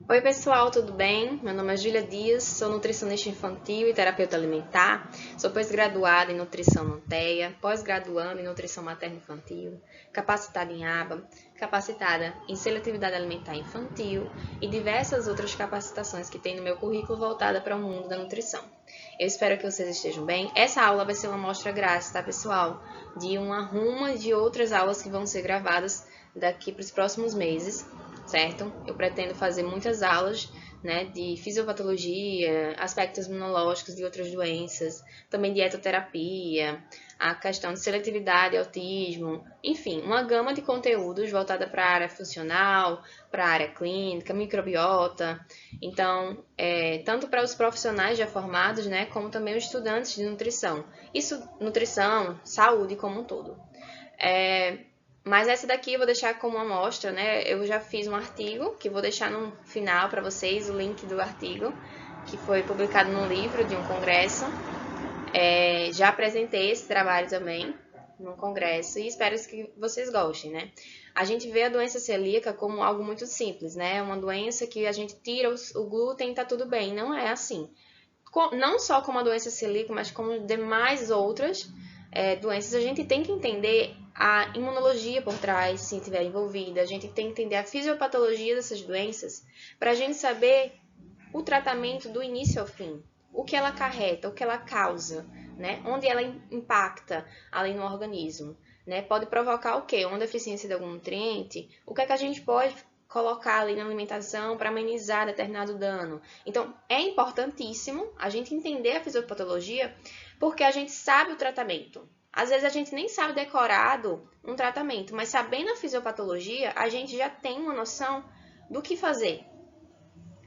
Oi pessoal, tudo bem? Meu nome é Júlia Dias, sou nutricionista infantil e terapeuta alimentar, sou pós-graduada em nutrição NUTEA, pós-graduanda em nutrição materno-infantil, capacitada em ABA, capacitada em seletividade alimentar infantil e diversas outras capacitações que tem no meu currículo voltada para o mundo da nutrição. Eu espero que vocês estejam bem. Essa aula vai ser uma amostra grátis, tá pessoal? De uma ruma de outras aulas que vão ser gravadas daqui para os próximos meses, certo? Eu pretendo fazer muitas aulas, né, de fisiopatologia, aspectos imunológicos de outras doenças, também dietoterapia, a questão de seletividade, autismo, enfim, uma gama de conteúdos voltada para a área funcional, para a área clínica, microbiota. Então, tanto para os profissionais já formados, né, como também os estudantes de nutrição. Isso, nutrição, saúde como um todo. Mas essa daqui eu vou deixar como amostra, né? Eu já fiz um artigo, que vou deixar no final para vocês, o link do artigo, que foi publicado num livro de um congresso. Já apresentei esse trabalho também no congresso e espero que vocês gostem, né? A gente vê a doença celíaca como algo muito simples, né? Uma doença que a gente tira o glúten e tá tudo bem. Não é assim. Não só como a doença celíaca, mas como demais outras doenças, a gente tem que entender a imunologia por trás, se estiver envolvida, a gente tem que entender a fisiopatologia dessas doenças, para a gente saber o tratamento do início ao fim, o que ela acarreta, o que ela causa, né? Onde ela impacta ali no organismo, né? Pode provocar o quê? Uma deficiência de algum nutriente? O que é que a gente pode colocar ali na alimentação para amenizar determinado dano? Então, é importantíssimo a gente entender a fisiopatologia porque a gente sabe o tratamento. Às vezes a gente nem sabe decorado um tratamento, mas sabendo a fisiopatologia, a gente já tem uma noção do que fazer.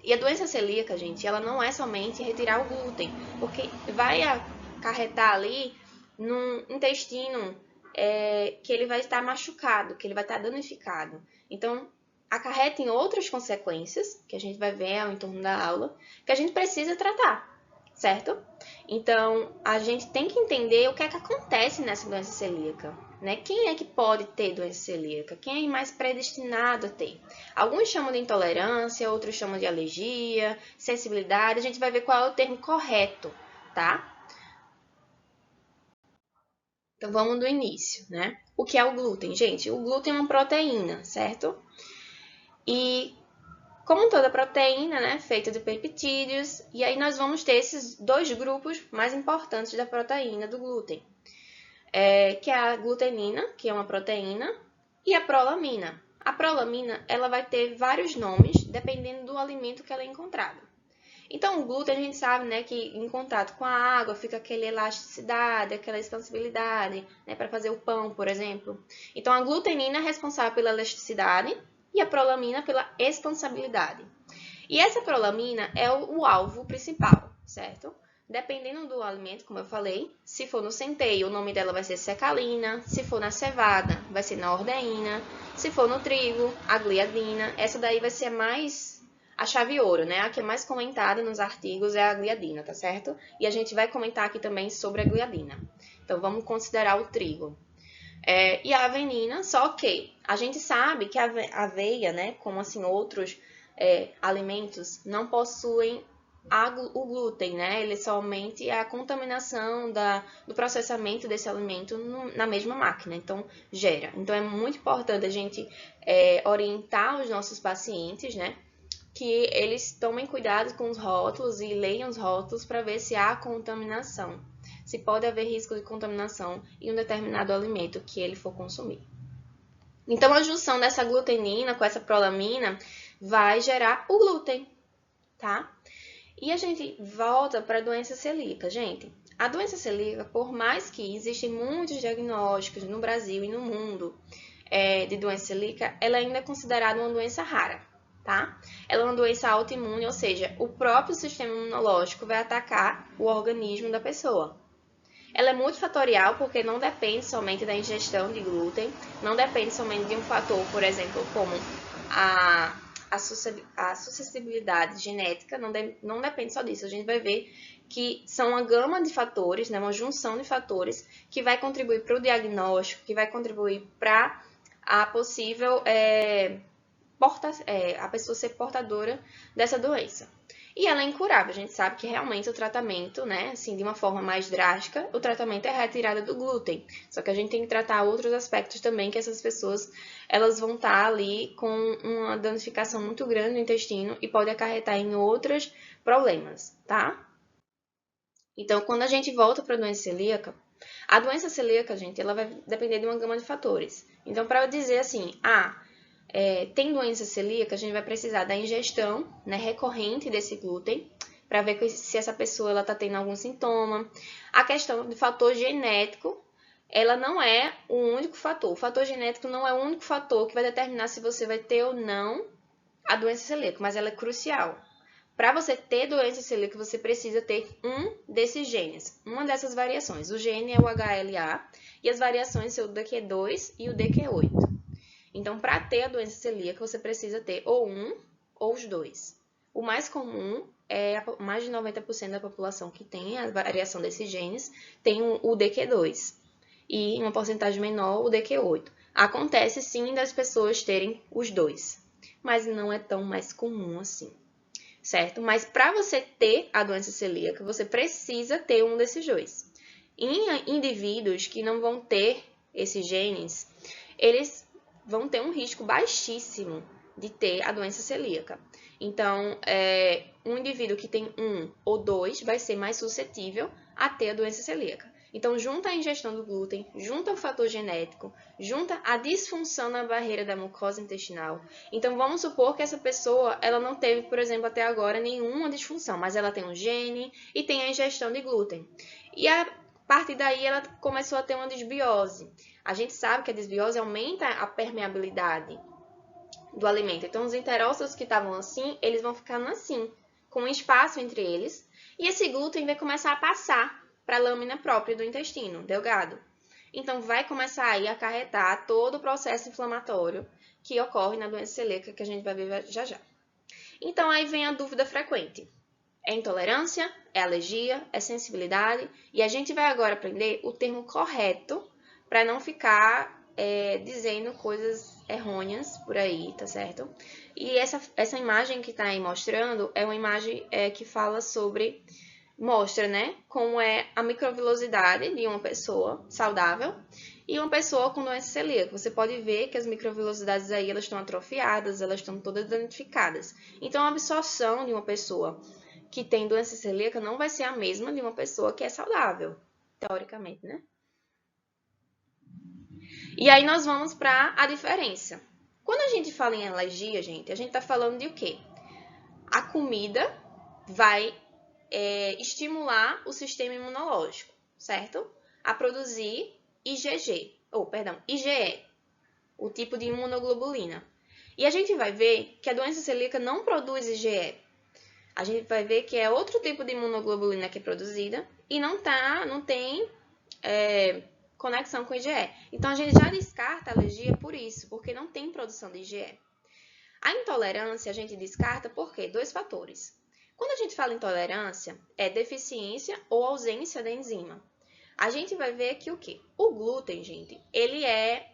E a doença celíaca, gente, ela não é somente retirar o glúten, porque vai acarretar ali num intestino que ele vai estar machucado, que ele vai estar danificado. Então, acarreta em outras consequências, que a gente vai ver ao entorno da aula, que a gente precisa tratar, certo? Então, a gente tem que entender o que é que acontece nessa doença celíaca, né? Quem é que pode ter doença celíaca? Quem é mais predestinado a ter? Alguns chamam de intolerância, outros chamam de alergia, sensibilidade. A gente vai ver qual é o termo correto, tá? Então, vamos do início, né? O que é o glúten? Gente, o glúten é uma proteína, certo? E como toda proteína, né, feita de peptídeos, e aí nós vamos ter esses dois grupos mais importantes da proteína do glúten, que é a glutenina, que é uma proteína, e a prolamina. A prolamina, ela vai ter vários nomes, dependendo do alimento que ela é encontrada. Então, o glúten, a gente sabe, né, que em contato com a água fica aquela elasticidade, aquela expansibilidade, né, para fazer o pão, por exemplo. Então, a glutenina é responsável pela elasticidade e a prolamina pela expansibilidade. E essa prolamina é o alvo principal, certo? Dependendo do alimento, como eu falei, se for no centeio, o nome dela vai ser secalina, se for na cevada, vai ser nordeína, se for no trigo, a gliadina. Essa daí vai ser mais a chave ouro, né? A que é mais comentada nos artigos é a gliadina, tá certo? E a gente vai comentar aqui também sobre a gliadina. Então, vamos considerar o trigo. E a avenina, só que a gente sabe que a aveia, né, como assim outros alimentos, não possuem o glúten, né? Ele somente é a contaminação do processamento desse alimento na mesma máquina, então gera. Então é muito importante a gente orientar os nossos pacientes, né? Que eles tomem cuidado com os rótulos e leiam os rótulos para ver se há contaminação, se pode haver risco de contaminação em um determinado alimento que ele for consumir. Então, a junção dessa glutenina com essa prolamina vai gerar o glúten, tá? E a gente volta para a doença celíaca, gente. A doença celíaca, por mais que existem muitos diagnósticos no Brasil e no mundo de doença celíaca, ela ainda é considerada uma doença rara, tá? Ela é uma doença autoimune, ou seja, o próprio sistema imunológico vai atacar o organismo da pessoa. Ela é multifatorial porque não depende somente da ingestão de glúten, não depende somente de um fator, por exemplo, como a suscetibilidade genética, não depende só disso. A gente vai ver que são uma gama de fatores, né, uma junção de fatores que vai contribuir para o diagnóstico, que vai contribuir para a possível a pessoa ser portadora dessa doença. E ela é incurável. A gente sabe que realmente o tratamento, né, assim, de uma forma mais drástica, o tratamento é a retirada do glúten. Só que a gente tem que tratar outros aspectos também, que essas pessoas, elas vão estar ali com uma danificação muito grande no intestino e pode acarretar em outros problemas, tá? Então, quando a gente volta para a doença celíaca, a doença celíaca, gente, ela vai depender de uma gama de fatores. Então, para eu dizer assim, tem doença celíaca, a gente vai precisar da ingestão, né, recorrente desse glúten, para ver se essa pessoa está tendo algum sintoma. A questão do fator genético, ela não é o único fator. O fator genético não é o único fator que vai determinar se você vai ter ou não a doença celíaca, mas ela é crucial. Para você ter doença celíaca, você precisa ter um desses genes, uma dessas variações. O gene é o HLA e as variações são o DQ2 e o DQ8. Então, para ter a doença celíaca, você precisa ter ou um ou os dois. O mais comum é mais de 90% da população que tem a variação desses genes tem o DQ2 e em uma porcentagem menor o DQ8. Acontece sim das pessoas terem os dois, mas não é tão mais comum assim, certo? Mas para você ter a doença celíaca, você precisa ter um desses dois. Em indivíduos que não vão ter esses genes, eles vão ter um risco baixíssimo de ter a doença celíaca. Então, um indivíduo que tem um ou dois vai ser mais suscetível a ter a doença celíaca. Então, junta a ingestão do glúten, junta o fator genético, junta a disfunção na barreira da mucosa intestinal. Então, vamos supor que essa pessoa, ela não teve, por exemplo, até agora nenhuma disfunção, mas ela tem um gene e tem a ingestão de glúten. E a partir daí, ela começou a ter uma desbiose. A gente sabe que a desbiose aumenta a permeabilidade do alimento. Então, os enterócitos que estavam assim, eles vão ficando assim, com um espaço entre eles. E esse glúten vai começar a passar para a lâmina própria do intestino delgado. Então, vai começar aí a acarretar todo o processo inflamatório que ocorre na doença celíaca, que a gente vai ver já já. Então, aí vem a dúvida frequente. É intolerância? É alergia? É sensibilidade? E a gente vai agora aprender o termo correto para não ficar dizendo coisas errôneas por aí, tá certo? E essa imagem que está aí mostrando é uma imagem que fala sobre, mostra, né, como é a microvilosidade de uma pessoa saudável e uma pessoa com doença celíaca. Você pode ver que as microvilosidades aí, elas estão atrofiadas, elas estão todas danificadas. Então, a absorção de uma pessoa que tem doença celíaca não vai ser a mesma de uma pessoa que é saudável, teoricamente, né? E aí nós vamos para a diferença. Quando a gente fala em alergia, gente, a gente está falando de o quê? A comida vai estimular o sistema imunológico, certo? A produzir IgE, o tipo de imunoglobulina. E a gente vai ver que a doença celíaca não produz IgE. A gente vai ver que é outro tipo de imunoglobulina que é produzida e não tem conexão com IgE. Então, a gente já descarta a alergia por isso, porque não tem produção de IgE. A intolerância a gente descarta por quê? Dois fatores. Quando a gente fala intolerância, é deficiência ou ausência da enzima. A gente vai ver que o quê? O glúten, gente, ele é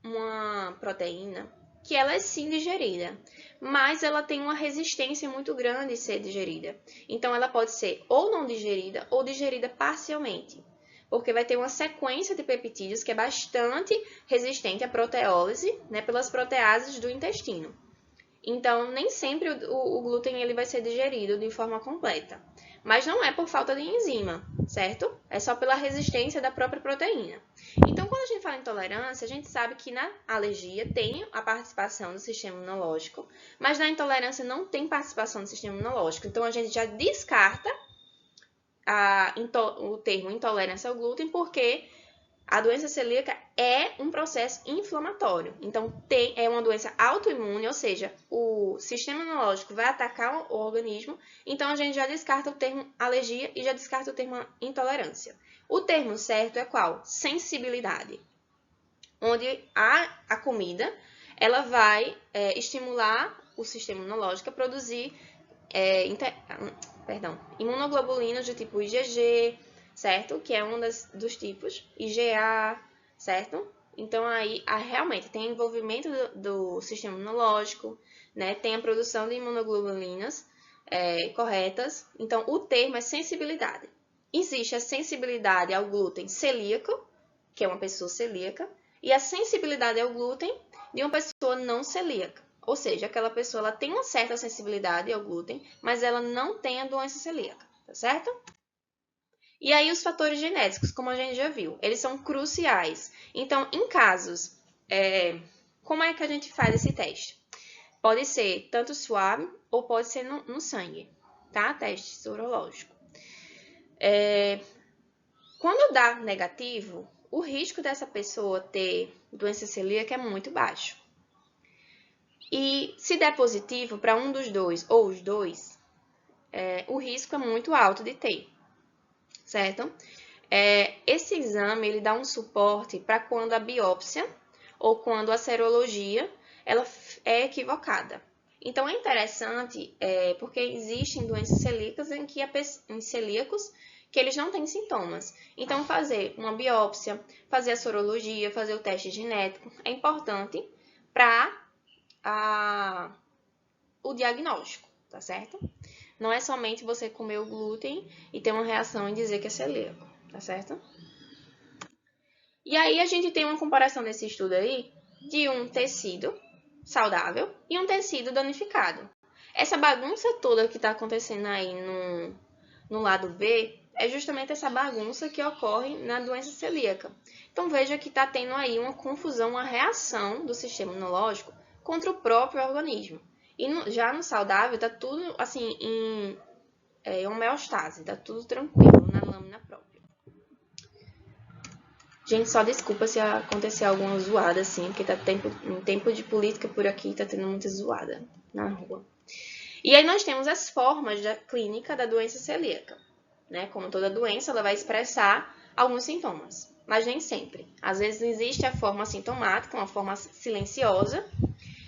uma proteína que ela é sim digerida, mas ela tem uma resistência muito grande em ser digerida. Então, ela pode ser ou não digerida ou digerida parcialmente, porque vai ter uma sequência de peptídeos que é bastante resistente à proteólise, né, pelas proteases do intestino. Então, nem sempre o glúten ele vai ser digerido de forma completa. Mas não é por falta de enzima, certo? É só pela resistência da própria proteína. Então, quando a gente fala em intolerância, a gente sabe que na alergia tem a participação do sistema imunológico, mas na intolerância não tem participação do sistema imunológico. Então, a gente já descarta o termo intolerância ao glúten, porque a doença celíaca é um processo inflamatório. Então, é uma doença autoimune, ou seja, o sistema imunológico vai atacar o organismo. Então, a gente já descarta o termo alergia e já descarta o termo intolerância. O termo certo é qual? Sensibilidade. Onde a comida ela vai estimular o sistema imunológico a produzir imunoglobulinas do tipo IgG, certo? Que é um dos tipos, IgA, certo? Então, aí, realmente, tem envolvimento do sistema imunológico, né? Tem a produção de imunoglobulinas corretas. Então, o termo é sensibilidade. Existe a sensibilidade ao glúten celíaco, que é uma pessoa celíaca, e a sensibilidade ao glúten de uma pessoa não celíaca. Ou seja, aquela pessoa ela tem uma certa sensibilidade ao glúten, mas ela não tem a doença celíaca, tá certo? E aí os fatores genéticos, como a gente já viu, eles são cruciais. Então, em casos, como é que a gente faz esse teste? Pode ser tanto suave ou pode ser no sangue, tá? Teste sorológico. Quando dá negativo, o risco dessa pessoa ter doença celíaca é muito baixo. E se der positivo para um dos dois ou os dois, o risco é muito alto de ter, certo? Esse exame ele dá um suporte para quando a biópsia ou quando a serologia ela é equivocada. Então, é interessante porque existem doenças celíacas em celíacos que eles não têm sintomas. Então, fazer uma biópsia, fazer a sorologia, fazer o teste genético é importante para o diagnóstico, tá certo? Não é somente você comer o glúten e ter uma reação e dizer que é celíaco, tá certo? E aí a gente tem uma comparação nesse estudo aí de um tecido saudável e um tecido danificado. Essa bagunça toda que está acontecendo aí no lado B é justamente essa bagunça que ocorre na doença celíaca. Então veja que está tendo aí uma confusão, uma reação do sistema imunológico contra o próprio organismo. E já no saudável está tudo assim em homeostase, está tudo tranquilo na lâmina própria. Gente, só desculpa se acontecer alguma zoada, assim, porque tá em tempo de política por aqui, tá tendo muita zoada na rua. E aí nós temos as formas da clínica da doença celíaca, né? Como toda doença, ela vai expressar alguns sintomas, mas nem sempre. Às vezes existe a forma sintomática, uma forma silenciosa,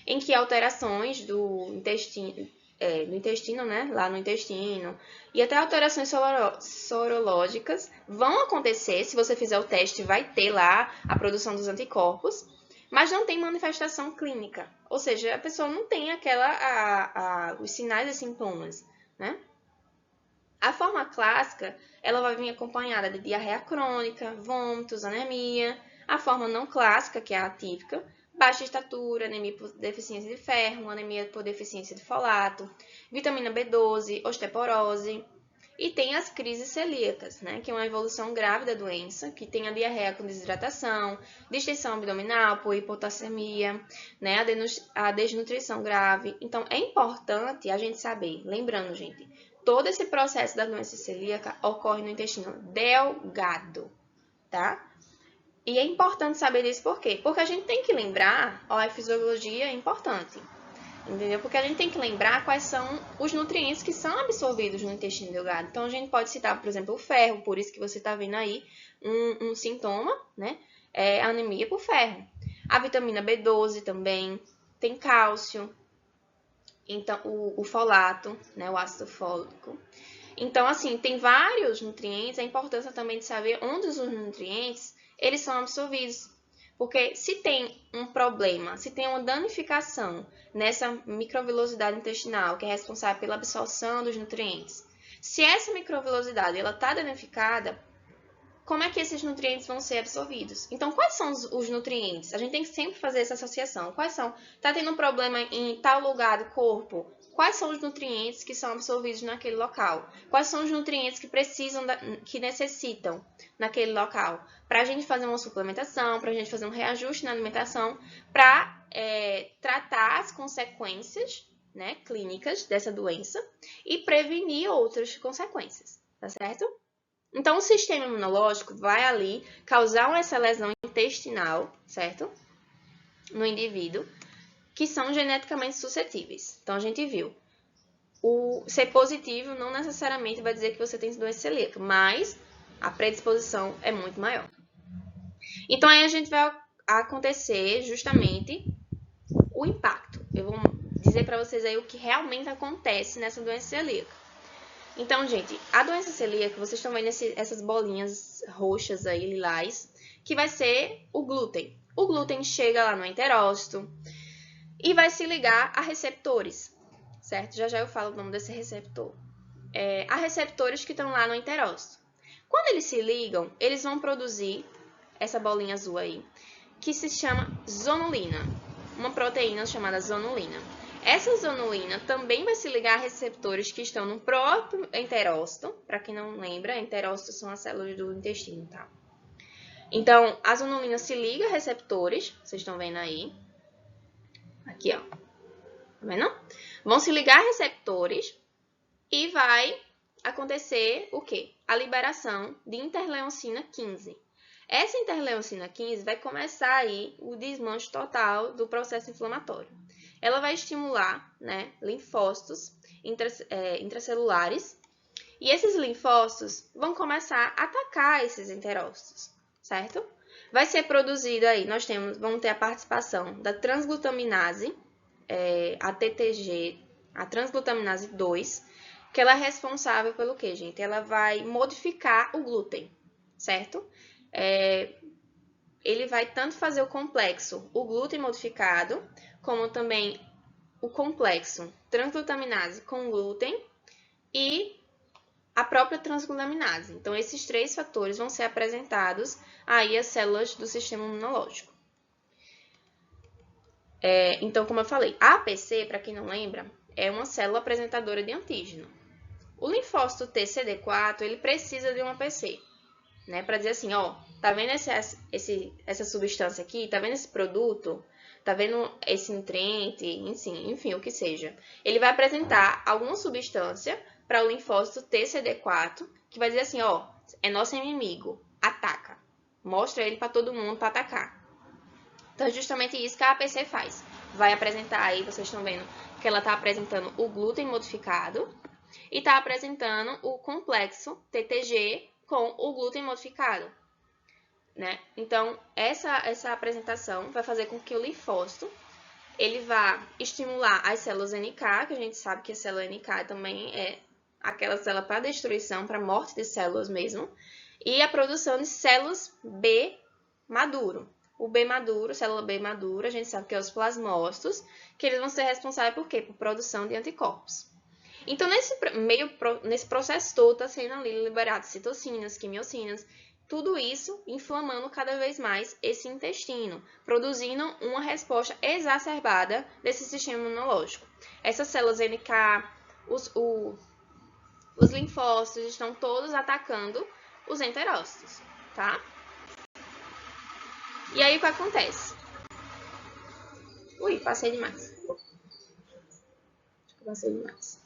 em que alterações do intestino, né? Lá no intestino, e até alterações sorológicas vão acontecer. Se você fizer o teste, vai ter lá a produção dos anticorpos, mas não tem manifestação clínica. Ou seja, a pessoa não tem os sinais e sintomas, né? A forma clássica, ela vai vir acompanhada de diarreia crônica, vômitos, anemia. A forma não clássica, que é a atípica, baixa estatura, anemia por deficiência de ferro, anemia por deficiência de folato, vitamina B12, osteoporose. E tem as crises celíacas, né, que é uma evolução grave da doença, que tem a diarreia com desidratação, distensão abdominal por hipotassemia, né, a desnutrição grave. Então, é importante a gente saber, lembrando, gente, todo esse processo da doença celíaca ocorre no intestino delgado, tá? E é importante saber disso por quê? Porque a gente tem que lembrar, a fisiologia é importante, entendeu? Porque a gente tem que lembrar quais são os nutrientes que são absorvidos no intestino delgado. Então, a gente pode citar, por exemplo, o ferro, por isso que você está vendo aí um sintoma, né? É anemia por ferro. A vitamina B12 também, tem cálcio, então o folato, né? O ácido fólico. Então, assim, tem vários nutrientes, a importância também de saber onde os nutrientes eles são absorvidos. Porque se tem um problema, se tem uma danificação nessa microvilosidade intestinal, que é responsável pela absorção dos nutrientes, se essa microvilosidade está danificada, como é que esses nutrientes vão ser absorvidos? Então, quais são os nutrientes? A gente tem que sempre fazer essa associação. Quais são? Está tendo um problema em tal lugar do corpo? Quais são os nutrientes que são absorvidos naquele local? Quais são os nutrientes que que necessitam naquele local? Para a gente fazer uma suplementação, para a gente fazer um reajuste na alimentação, para tratar as consequências, né, clínicas dessa doença e prevenir outras consequências, tá certo? Então, o sistema imunológico vai ali causar essa lesão intestinal, certo? No indivíduo, que são geneticamente suscetíveis. Então, a gente viu. O ser positivo não necessariamente vai dizer que você tem doença celíaca, mas a predisposição é muito maior. Então, aí a gente vai acontecer justamente o impacto. Eu vou dizer para vocês aí o que realmente acontece nessa doença celíaca. Então, gente, a doença celíaca, vocês estão vendo essas bolinhas roxas aí, lilás, que vai ser o glúten. o glúten chega lá no enterócito e vai se ligar a receptores, certo? Já já eu falo o nome desse receptor. Há receptores que estão lá no enterócito. Quando eles se ligam, eles vão produzir essa bolinha azul aí, que se chama zonulina, uma proteína chamada zonulina. Essa zonulina também vai se ligar a receptores que estão no próprio enterócito. Para quem não lembra, enterócitos são as células do intestino, tá? Então, a zonulina se liga a receptores, vocês estão vendo aí. Aqui, ó. Tá vendo? Vão se ligar a receptores e vai acontecer o quê? A liberação de interleucina 15. Essa interleucina 15 vai começar aí o desmanche total do processo inflamatório. Ela vai estimular, né, linfócitos intracelulares e esses linfócitos vão começar a atacar esses enterócitos, certo? Vai ser produzido aí, vamos ter a participação da transglutaminase, a TTG, a transglutaminase 2, que ela é responsável pelo quê, gente? Ela vai modificar o glúten, certo? Ele vai tanto fazer o complexo, o glúten modificado, como também o complexo transglutaminase com glúten e a própria transglutaminase. Então, esses três fatores vão ser apresentados aí às células do sistema imunológico. Então, como eu falei, a APC, para quem não lembra, é uma célula apresentadora de antígeno. O linfócito TCD4, ele precisa de uma APC, né? Para dizer assim, ó, tá vendo essa substância aqui? Tá vendo esse produto? Tá vendo esse nutriente? Enfim, o que seja. Ele vai apresentar alguma substância para o linfócito TCD4, que vai dizer assim, ó, é nosso inimigo, ataca. Mostra ele para todo mundo para atacar. Então, é justamente isso que a APC faz. Vai apresentar aí, vocês estão vendo que ela está apresentando o glúten modificado e está apresentando o complexo TTG com o glúten modificado, né? Então, essa apresentação vai fazer com que o linfócito ele vá estimular as células NK, que a gente sabe que a célula NK também é aquela célula para destruição, para morte de células mesmo, e a produção de células B maduro. O B maduro, célula B madura, a gente sabe que é os plasmócitos, que eles vão ser responsáveis por quê? Por produção de anticorpos. Então, nesse processo todo, está sendo ali liberado citocinas, quimiocinas, tudo isso inflamando cada vez mais esse intestino, produzindo uma resposta exacerbada desse sistema imunológico. Essas células NK, os linfócitos estão todos atacando os enterócitos, tá? E aí, o que acontece? Ui, passei demais. Passei demais.